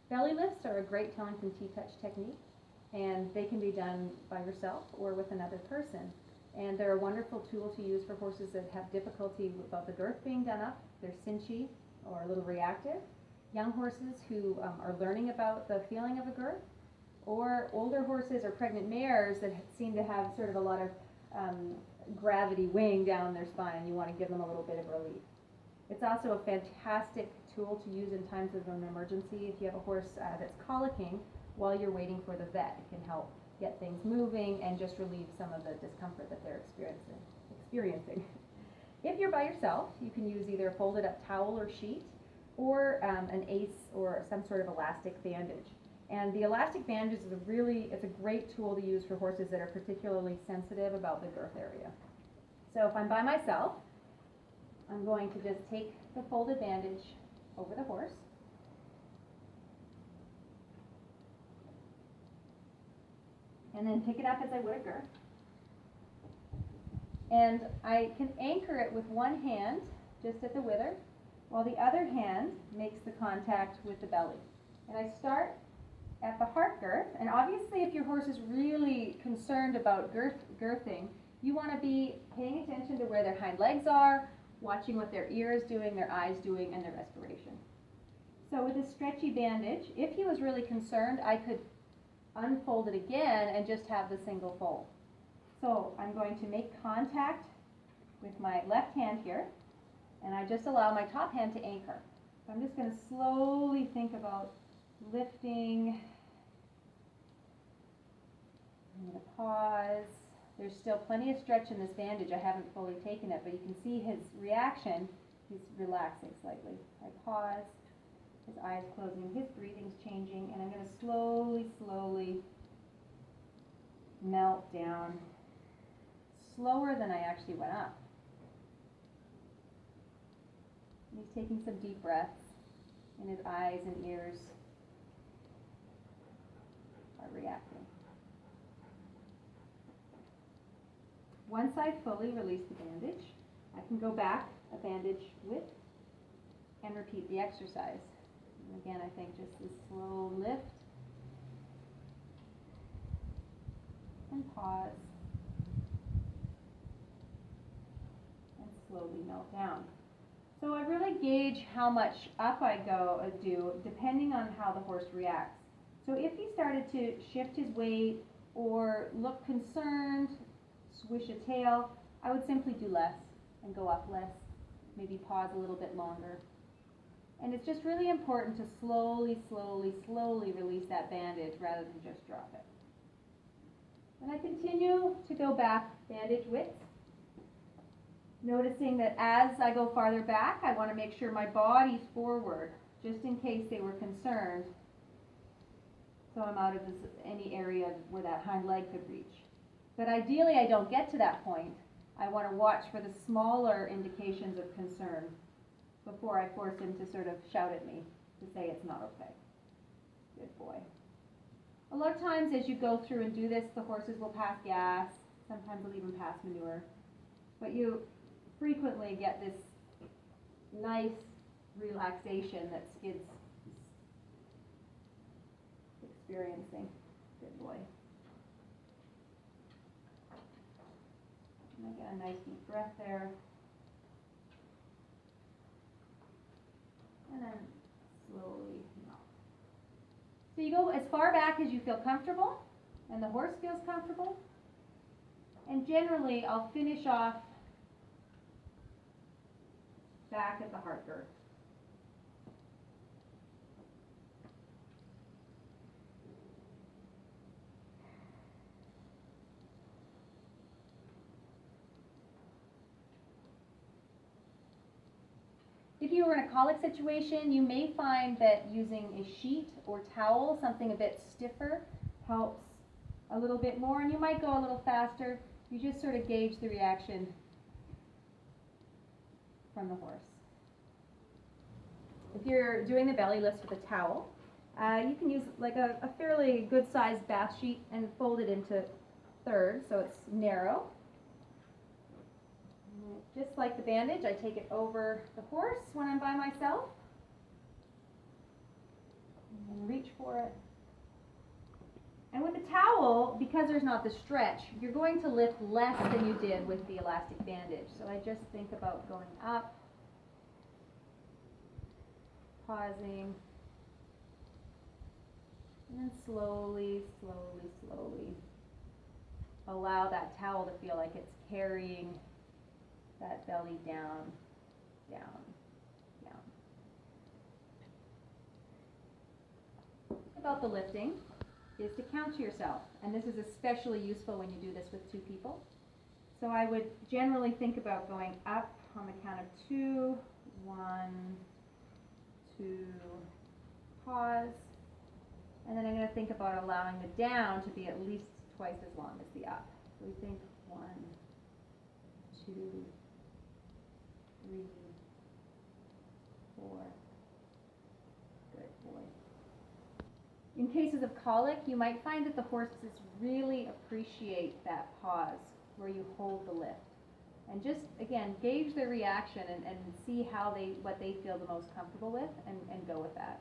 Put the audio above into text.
Belly lifts are a great Tellington T-touch technique, and they can be done by yourself or with another person. And they're a wonderful tool to use for horses that have difficulty about the girth being done up. They're cinchy or a little reactive. Young horses who are learning about the feeling of a girth, or older horses or pregnant mares that seem to have sort of a lot of gravity weighing down their spine. You want to give them a little bit of relief. It's also a fantastic tool to use in times of an emergency. If you have a horse that's colicking while you're waiting for the vet, it can help get things moving and just relieve some of the discomfort that they're experiencing. If you're by yourself, you can use either a folded up towel or sheet, or an ACE or some sort of elastic bandage. And the elastic bandage is it's a great tool to use for horses that are particularly sensitive about the girth area. So if I'm by myself, I'm going to just take the folded bandage over the horse. And then pick it up as I would a girth. And I can anchor it with one hand just at the wither, while the other hand makes the contact with the belly. And I start at the heart girth, and obviously if your horse is really concerned about girthing, you want to be paying attention to where their hind legs are, watching what their ear is doing, their eyes doing, and their respiration. So with a stretchy bandage, if he was really concerned, I could unfold it again and just have the single fold. So I'm going to make contact with my left hand here, and I just allow my top hand to anchor. So I'm just going to slowly think about lifting. I'm going to pause. There's still plenty of stretch in this bandage. I haven't fully taken it, but you can see his reaction. He's relaxing slightly. I pause, his eyes closing, his breathing's changing, and I'm going to slowly melt down, slower than I actually went up. And he's taking some deep breaths, and his eyes and ears are reacting. Once I fully release the bandage, I can go back a bandage width and repeat the exercise. And again, I think just this slow lift and pause and slowly melt down. So I really gauge how much up I do depending on how the horse reacts. So if he started to shift his weight or look concerned, swish a tail, I would simply do less and go up less, maybe pause a little bit longer. And it's just really important to slowly release that bandage rather than just drop it. And I continue to go back bandage width, noticing that as I go farther back, I want to make sure my body's forward, just in case they were concerned, so I'm out of any area where that hind leg could reach. But ideally, I don't get to that point. I want to watch for the smaller indications of concern before I force him to sort of shout at me to say it's not okay. Good boy. A lot of times as you go through and do this, the horses will pass gas. Sometimes they'll even pass manure. But you frequently get this nice relaxation that Skid's experiencing. Good boy. And I get a nice deep breath there. And then slowly melt. So you go as far back as you feel comfortable, and the horse feels comfortable. And generally, I'll finish off back at the heart girth. If you were in a colic situation, you may find that using a sheet or towel, something a bit stiffer, helps a little bit more, and you might go a little faster. You just sort of gauge the reaction from the horse. If you're doing the belly lifts with a towel, you can use like a fairly good sized bath sheet and fold it into thirds so it's narrow. Just like the bandage, I take it over the horse when I'm by myself. and reach for it. And with the towel, because there's not the stretch, you're going to lift less than you did with the elastic bandage. So I just think about going up, pausing, and then slowly, slowly, slowly allow that towel to feel like it's carrying that belly down, down, down. About the lifting is to count to yourself, and this is especially useful when you do this with two people. So I would generally think about going up on the count of 2, 1, 2, pause, and then I'm going to think about allowing the down to be at least twice as long as the up. So we think 1, 2, 3, 4. Good boy. In cases of colic, you might find that the horses really appreciate that pause where you hold the lift. And just, again, gauge their reaction and see what they feel the most comfortable with and go with that.